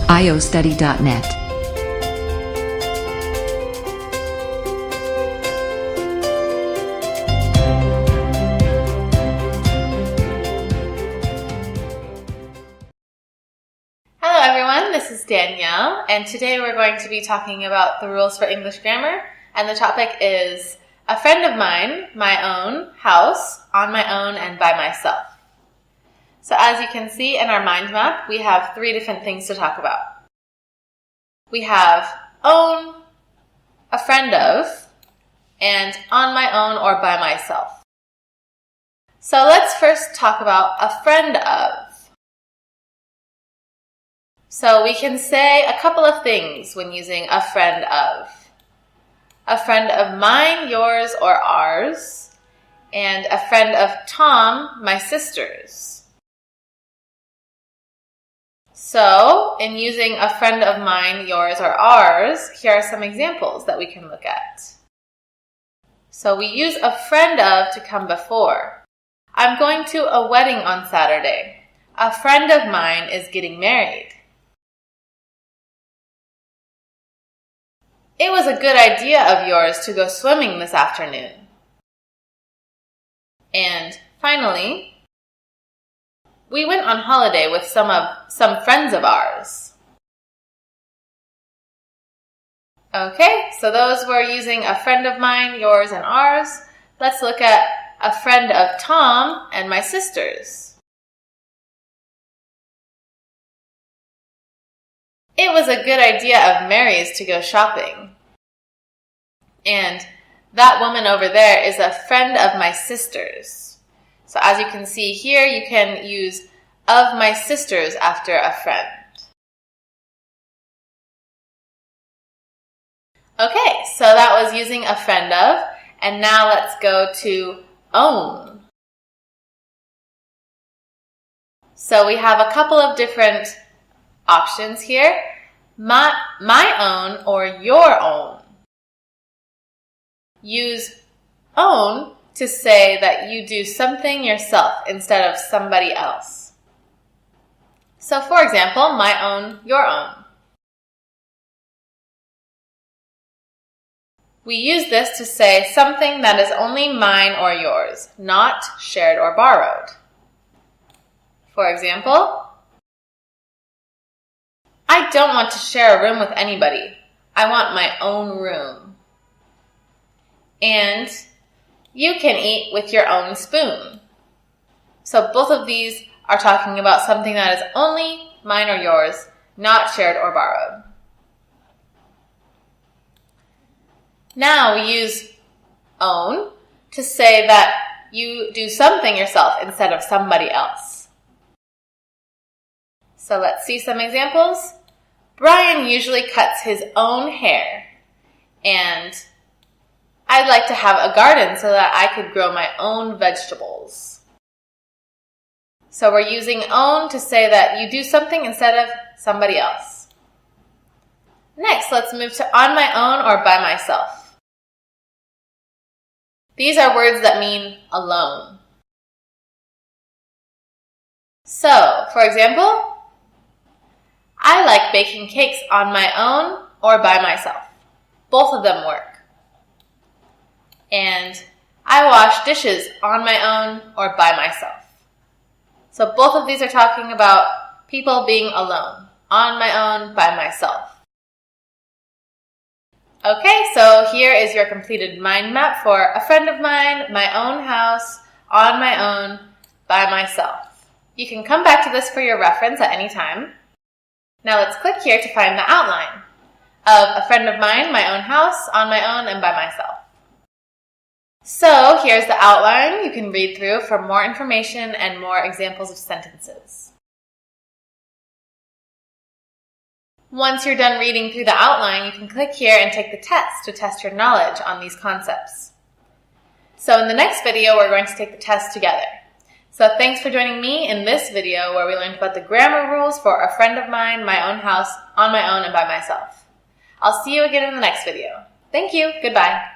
iostudy.net. Hello everyone, this is Danielle, and today we're going to be talking about the rules for English grammar, and the topic is a friend of mine, my own, house, on my own, and by myself. So as you can see in our mind map, we have three different things to talk about. We have own, a friend of, and on my own or by myself. So let's first talk about a friend of. So we can say a couple of things when using a friend of. A friend of mine, yours, or ours, and a friend of Tom, my sister's. So, in using a friend of mine, yours, or ours, here are some examples that we can look at. So we use a friend of to come before. I'm going to a wedding on Saturday. A friend of mine is getting married. It was a good idea of yours to go swimming this afternoon. And finally, we went on holiday with some friends of ours. Okay, so those were using a friend of mine, yours, and ours. Let's look at a friend of Tom and my sister's. It was a good idea of Mary's to go shopping. And that woman over there is a friend of my sister's. So as you can see here, you can use of my sister's after a friend. Okay, so that was using a friend of, and now let's go to own. So we have a couple of different options here. My own or your own. Use own to say that you do something yourself instead of somebody else. So for example, my own, your own. We use this to say something that is only mine or yours, not shared or borrowed. For example, I don't want to share a room with anybody. I want my own room. And you can eat with your own spoon. So both of these are talking about something that is only mine or yours, not shared or borrowed. Now we use own to say that you do something yourself instead of somebody else. So let's see some examples. Brian usually cuts his own hair, and I'd like to have a garden so that I could grow my own vegetables. So we're using own to say that you do something instead of somebody else. Next, let's move to on my own or by myself. These are words that mean alone. So, for example, I like baking cakes on my own or by myself. Both of them work. And I wash dishes on my own or by myself. So both of these are talking about people being alone, on my own, by myself. Okay, so here is your completed mind map for a friend of mine, my own house, on my own, by myself. You can come back to this for your reference at any time. Now let's click here to find the outline of a friend of mine, my own house, on my own, and by myself. So here's the outline you can read through for more information and more examples of sentences. Once you're done reading through the outline, you can click here and take the test to test your knowledge on these concepts. So in the next video, we're going to take the test together. So thanks for joining me in this video where we learned about the grammar rules for a friend of mine, my own house, on my own, and by myself. I'll see you again in the next video. Thank you. Goodbye.